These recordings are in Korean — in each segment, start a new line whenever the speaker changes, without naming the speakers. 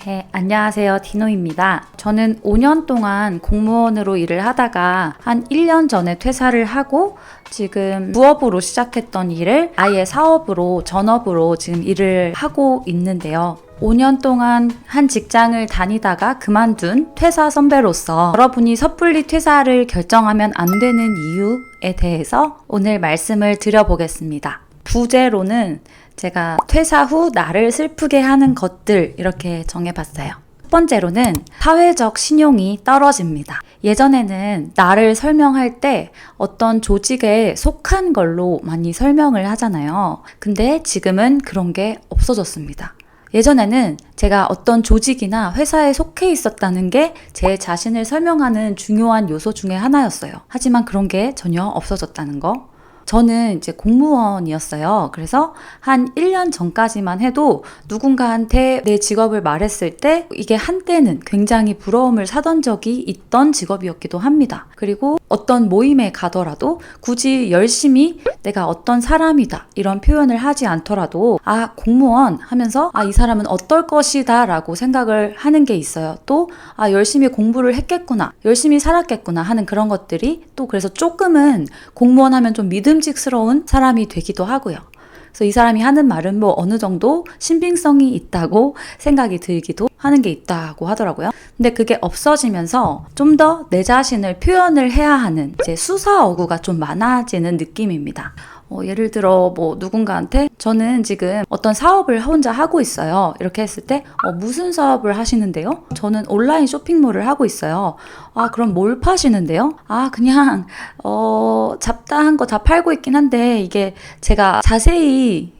네, 안녕하세요. 디노입니다. 저는 5년 동안 공무원으로 일을 하다가 한 1년 전에 퇴사를 하고 지금 부업으로 시작했던 일을 아예 사업으로 전업으로 지금 일을 하고 있는데요. 5년 동안 한 직장을 다니다가 그만둔 퇴사 선배로서 여러분이 섣불리 퇴사를 결정하면 안 되는 이유에 대해서 오늘 말씀을 드려보겠습니다. 부제로는 제가 퇴사 후 나를 슬프게 하는 것들 이렇게 정해봤어요. 첫 번째로는 사회적 신용이 떨어집니다. 예전에는 나를 설명할 때 어떤 조직에 속한 걸로 많이 설명을 하잖아요. 근데 지금은 그런 게 없어졌습니다. 예전에는 제가 어떤 조직이나 회사에 속해 있었다는 게 제 자신을 설명하는 중요한 요소 중에 하나였어요. 하지만 그런 게 전혀 없어졌다는 거. 저는 이제 공무원이었어요. 그래서 한 1년 전까지만 해도 누군가한테 내 직업을 말했을 때 이게 한때는 굉장히 부러움을 사던 적이 있던 직업이었기도 합니다. 그리고 어떤 모임에 가더라도 굳이 열심히 내가 어떤 사람이다 이런 표현을 하지 않더라도 공무원 하면서 이 사람은 어떨 것이다 라고 생각을 하는 게 있어요. 또 열심히 공부를 했겠구나, 열심히 살았겠구나 하는 그런 것들이 또 그래서 조금은 공무원 하면 좀 믿음직스러운 사람이 되기도 하고요. 그래서 이 사람이 하는 말은 뭐 어느 정도 신빙성이 있다고 생각이 들기도 하는 게 있다고 하더라고요. 근데 그게 없어지면서 좀 더 내 자신을 표현을 해야 하는 이제 수사어구가 좀 많아지는 느낌입니다. 예를 들어 뭐 누군가한테 저는 지금 어떤 사업을 혼자 하고 있어요. 이렇게 했을 때 무슨 사업을 하시는데요? 저는 온라인 쇼핑몰을 하고 있어요. 그럼 뭘 파시는데요? 그냥 잡다한 거 다 팔고 있긴 한데 이게 제가 자세히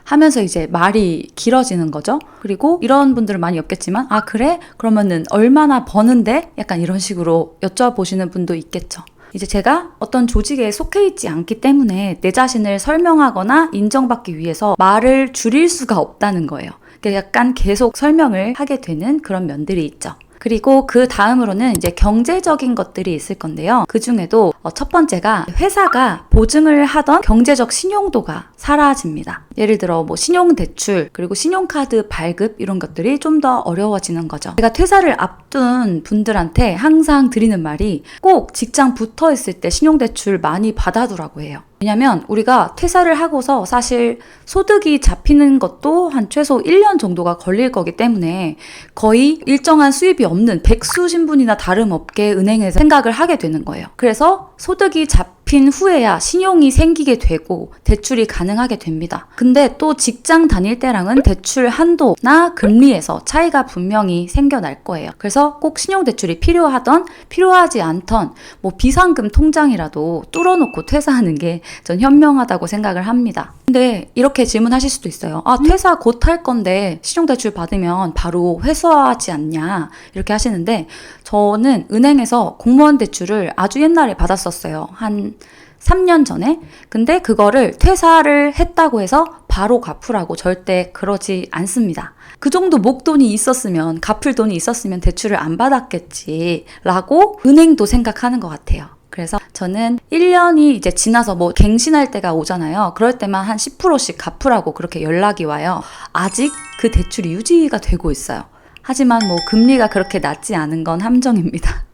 하면서 이제 말이 길어지는 거죠. 그리고 이런 분들은 많이 없겠지만 그래? 그러면은 얼마나 버는데? 약간 이런 식으로 여쭤보시는 분도 있겠죠. 이제 제가 어떤 조직에 속해 있지 않기 때문에 내 자신을 설명하거나 인정받기 위해서 말을 줄일 수가 없다는 거예요. 약간 계속 설명을 하게 되는 그런 면들이 있죠. 그리고 그 다음으로는 이제 경제적인 것들이 있을 건데요. 그 중에도 첫 번째가 회사가 보증을 하던 경제적 신용도가 사라집니다. 예를 들어 뭐 신용대출 그리고 신용카드 발급 이런 것들이 좀 더 어려워지는 거죠. 제가 퇴사를 앞둔 분들한테 항상 드리는 말이 꼭 직장 붙어 있을 때 신용대출 많이 받아두라고 해요. 왜냐면 우리가 퇴사를 하고서 사실 소득이 잡히는 것도 한 최소 1년 정도가 걸릴 거기 때문에 거의 일정한 수입이 없는 백수 신분이나 다름없게 은행에서 생각을 하게 되는 거예요. 그래서 소득이 잡힌 후에야 신용이 생기게 되고 대출이 가능하게 됩니다. 근데 또 직장 다닐 때랑은 대출 한도나 금리에서 차이가 분명히 생겨날 거예요. 그래서 꼭 신용대출이 필요하던 필요하지 않던 뭐 비상금 통장이라도 뚫어놓고 퇴사하는 게 전 현명하다고 생각을 합니다. 근데 이렇게 질문하실 수도 있어요. 퇴사 곧 할 건데 신용대출 받으면 바로 회수하지 않냐 이렇게 하시는데 저는 은행에서 공무원 대출을 아주 옛날에 받았었어요. 한 3년 전에. 근데 그거를 퇴사를 했다고 해서 바로 갚으라고 절대 그러지 않습니다. 그 정도 목돈이 있었으면, 갚을 돈이 있었으면 대출을 안 받았겠지 라고 은행도 생각하는 것 같아요. 그래서 저는 1년이 이제 지나서 뭐 갱신할 때가 오잖아요. 그럴 때만 한 10%씩 갚으라고 그렇게 연락이 와요. 아직 그 대출이 유지가 되고 있어요. 하지만 뭐 금리가 그렇게 낮지 않은 건 함정입니다.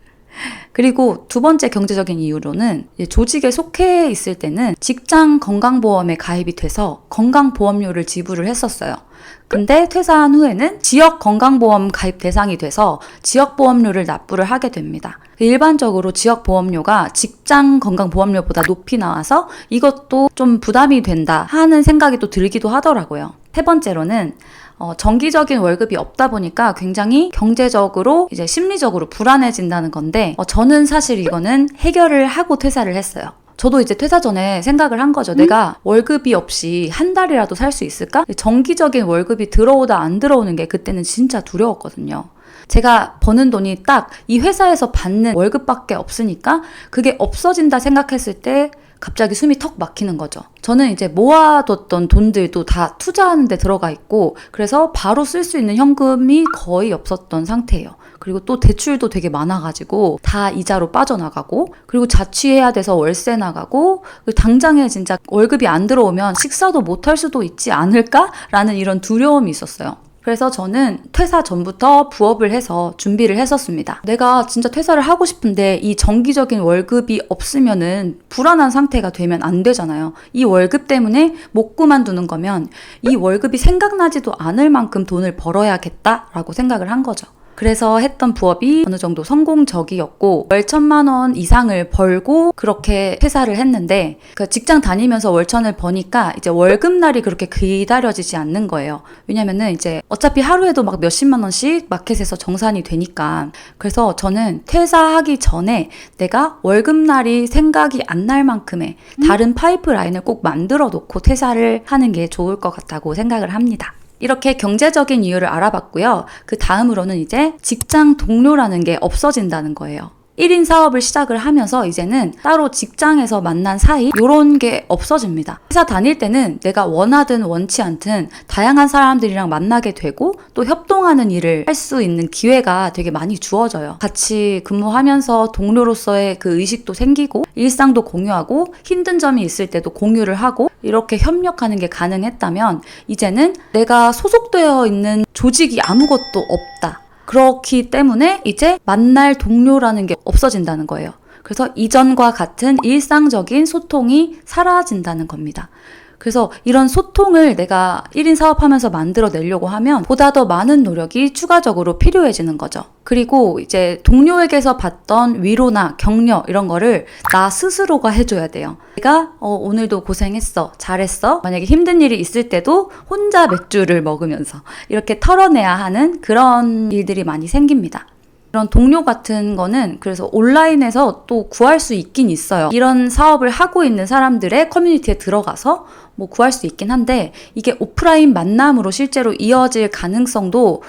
그리고 두 번째 경제적인 이유로는 조직에 속해 있을 때는 직장 건강보험에 가입이 돼서 건강보험료를 지불을 했었어요. 근데 퇴사한 후에는 지역 건강보험 가입 대상이 돼서 지역보험료를 납부를 하게 됩니다. 일반적으로 지역보험료가 직장 건강보험료보다 높이 나와서 이것도 좀 부담이 된다 하는 생각이 또 들기도 하더라고요. 세 번째로는 정기적인 월급이 없다 보니까 굉장히 경제적으로 이제 심리적으로 불안해진다는 건데 저는 사실 이거는 해결을 하고 퇴사를 했어요. 저도 이제 퇴사 전에 생각을 한 거죠. 내가 월급이 없이 한 달이라도 살 수 있을까? 정기적인 월급이 들어오다 안 들어오는 게 그때는 진짜 두려웠거든요. 제가 버는 돈이 딱 이 회사에서 받는 월급밖에 없으니까 그게 없어진다 생각했을 때 갑자기 숨이 턱 막히는 거죠. 저는 이제 모아뒀던 돈들도 다 투자하는 데 들어가 있고 그래서 바로 쓸 수 있는 현금이 거의 없었던 상태예요. 그리고 또 대출도 되게 많아가지고 다 이자로 빠져나가고 그리고 자취해야 돼서 월세 나가고 당장에 진짜 월급이 안 들어오면 식사도 못할 수도 있지 않을까라는 이런 두려움이 있었어요. 그래서 저는 퇴사 전부터 부업을 해서 준비를 했었습니다. 내가 진짜 퇴사를 하고 싶은데 이 정기적인 월급이 없으면은 불안한 상태가 되면 안 되잖아요. 이 월급 때문에 못 그만두는 거면 이 월급이 생각나지도 않을 만큼 돈을 벌어야겠다라고 생각을 한 거죠. 그래서 했던 부업이 어느 정도 성공적이었고 월 1,000만 원 이상을 벌고 그렇게 퇴사를 했는데 그 직장 다니면서 월 1,000을 버니까 이제 월급날이 그렇게 기다려지지 않는 거예요. 왜냐면은 이제 어차피 하루에도 막 몇십만 원씩 마켓에서 정산이 되니까. 그래서 저는 퇴사하기 전에 내가 월급날이 생각이 안 날 만큼의 다른 파이프라인을 꼭 만들어 놓고 퇴사를 하는 게 좋을 것 같다고 생각을 합니다. 이렇게 경제적인 이유를 알아봤고요. 그 다음으로는 이제 직장 동료라는 게 없어진다는 거예요. 1인 사업을 시작을 하면서 이제는 따로 직장에서 만난 사이 이런 게 없어집니다. 회사 다닐 때는 내가 원하든 원치 않든 다양한 사람들이랑 만나게 되고 또 협동하는 일을 할 수 있는 기회가 되게 많이 주어져요. 같이 근무하면서 동료로서의 그 의식도 생기고 일상도 공유하고 힘든 점이 있을 때도 공유를 하고 이렇게 협력하는 게 가능했다면 이제는 내가 소속되어 있는 조직이 아무것도 없다. 그렇기 때문에 이제 만날 동료라는 게 없어진다는 거예요. 그래서 이전과 같은 일상적인 소통이 사라진다는 겁니다. 그래서 이런 소통을 내가 1인 사업하면서 만들어내려고 하면 보다 더 많은 노력이 추가적으로 필요해지는 거죠. 그리고 이제 동료에게서 받던 위로나 격려 이런 거를 나 스스로가 해줘야 돼요. 내가 오늘도 고생했어, 잘했어. 만약에 힘든 일이 있을 때도 혼자 맥주를 먹으면서 이렇게 털어내야 하는 그런 일들이 많이 생깁니다. 이런 동료 같은 거는 그래서 온라인에서 또 구할 수 있긴 있어요. 이런 사업을 하고 있는 사람들의 커뮤니티에 들어가서 뭐 구할 수 있긴 한데 이게 오프라인 만남으로 실제로 이어질 가능성도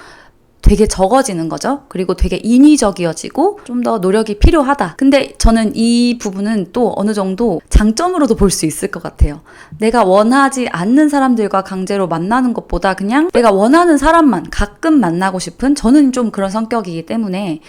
되게 적어지는 거죠. 그리고 되게 인위적이어지고 좀 더 노력이 필요하다. 근데 저는 이 부분은 또 어느 정도 장점으로도 볼 수 있을 것 같아요. 내가 원하지 않는 사람들과 강제로 만나는 것보다 그냥 내가 원하는 사람만 가끔 만나고 싶은 저는 좀 그런 성격이기 때문에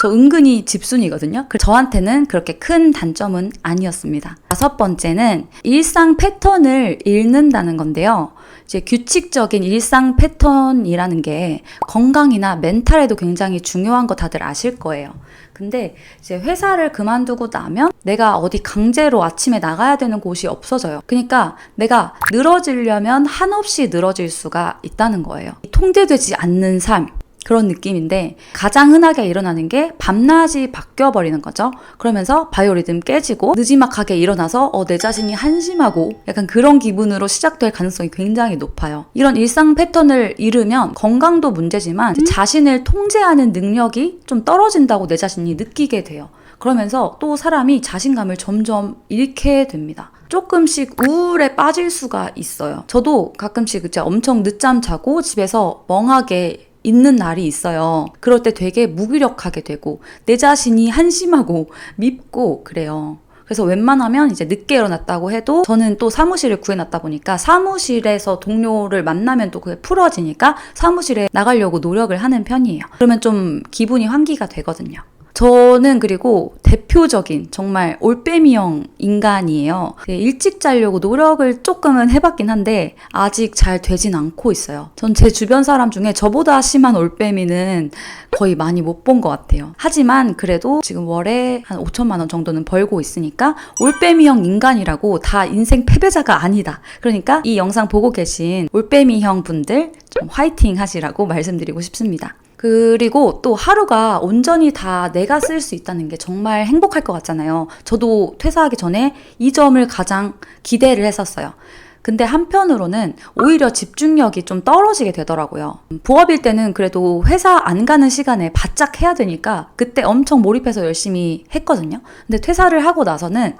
저 은근히 집순이거든요. 저한테는 그렇게 큰 단점은 아니었습니다. 5번째는 일상 패턴을 잃는다는 건데요. 이제 규칙적인 일상 패턴이라는 게 건강이나 멘탈에도 굉장히 중요한 거 다들 아실 거예요. 근데 이제 회사를 그만두고 나면 내가 어디 강제로 아침에 나가야 되는 곳이 없어져요. 그러니까 내가 늘어지려면 한없이 늘어질 수가 있다는 거예요. 통제되지 않는 삶. 그런 느낌인데 가장 흔하게 일어나는 게 밤낮이 바뀌어버리는 거죠. 그러면서 바이오리듬 깨지고 느지막하게 일어나서 내 자신이 한심하고 약간 그런 기분으로 시작될 가능성이 굉장히 높아요. 이런 일상 패턴을 잃으면 건강도 문제지만 자신을 통제하는 능력이 좀 떨어진다고 내 자신이 느끼게 돼요. 그러면서 또 사람이 자신감을 점점 잃게 됩니다. 조금씩 우울에 빠질 수가 있어요. 저도 가끔씩 진짜 엄청 늦잠 자고 집에서 멍하게 있는 날이 있어요. 그럴 때 되게 무기력하게 되고 내 자신이 한심하고 밉고 그래요. 그래서 웬만하면 이제 늦게 일어났다고 해도 저는 또 사무실을 구해놨다 보니까 사무실에서 동료를 만나면 또 그게 풀어지니까 사무실에 나가려고 노력을 하는 편이에요. 그러면 좀 기분이 환기가 되거든요. 저는 그리고 대표적인 정말 올빼미형 인간이에요. 일찍 자려고 노력을 조금은 해봤긴 한데 아직 잘 되진 않고 있어요. 전 제 주변 사람 중에 저보다 심한 올빼미는 거의 많이 못 본 것 같아요. 하지만 그래도 지금 월에 한 5천만 원 정도는 벌고 있으니까 올빼미형 인간이라고 다 인생 패배자가 아니다. 그러니까 이 영상 보고 계신 올빼미형 분들 좀 화이팅 하시라고 말씀드리고 싶습니다. 그리고 또 하루가 온전히 다 내가 쓸 수 있다는 게 정말 행복할 것 같잖아요. 저도 퇴사하기 전에 이 점을 가장 기대를 했었어요. 근데 한편으로는 오히려 집중력이 좀 떨어지게 되더라고요. 부업일 때는 그래도 회사 안 가는 시간에 바짝 해야 되니까 그때 엄청 몰입해서 열심히 했거든요. 근데 퇴사를 하고 나서는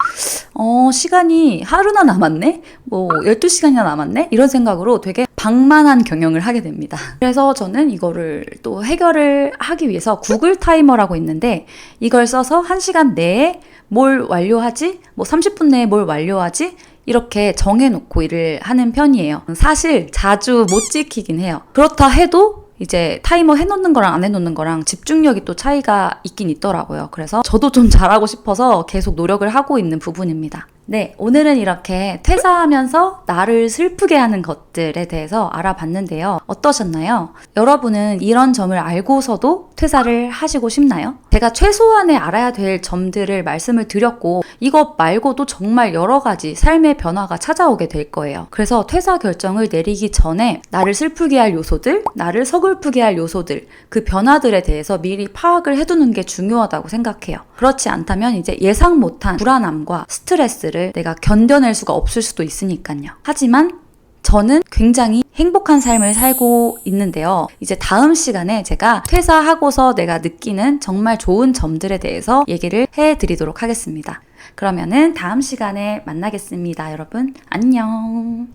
시간이 하루나 남았네? 12시간이나 남았네? 이런 생각으로 되게 방만한 경영을 하게 됩니다. 그래서 저는 이거를 또 해결을 하기 위해서 구글 타이머라고 있는데 이걸 써서 1시간 내에 뭘 완료하지? 30분 내에 뭘 완료하지? 이렇게 정해놓고 일을 하는 편이에요. 사실 자주 못 지키긴 해요. 그렇다 해도 이제 타이머 해놓는 거랑 안 해놓는 거랑 집중력이 또 차이가 있긴 있더라고요. 그래서 저도 좀 잘하고 싶어서 계속 노력을 하고 있는 부분입니다. 네, 오늘은 이렇게 퇴사하면서 나를 슬프게 하는 것들에 대해서 알아봤는데요. 어떠셨나요? 여러분은 이런 점을 알고서도 퇴사를 하시고 싶나요? 제가 최소한의 알아야 될 점들을 말씀을 드렸고 이것 말고도 정말 여러 가지 삶의 변화가 찾아오게 될 거예요. 그래서 퇴사 결정을 내리기 전에 나를 슬프게 할 요소들, 나를 서글프게 할 요소들, 그 변화들에 대해서 미리 파악을 해두는 게 중요하다고 생각해요. 그렇지 않다면 이제 예상 못한 불안함과 스트레스를 내가 견뎌낼 수가 없을 수도 있으니까요. 하지만 저는 굉장히 행복한 삶을 살고 있는데요. 이제 다음 시간에 제가 퇴사하고서 내가 느끼는 정말 좋은 점들에 대해서 얘기를 해드리도록 하겠습니다. 그러면은 다음 시간에 만나겠습니다. 여러분, 안녕.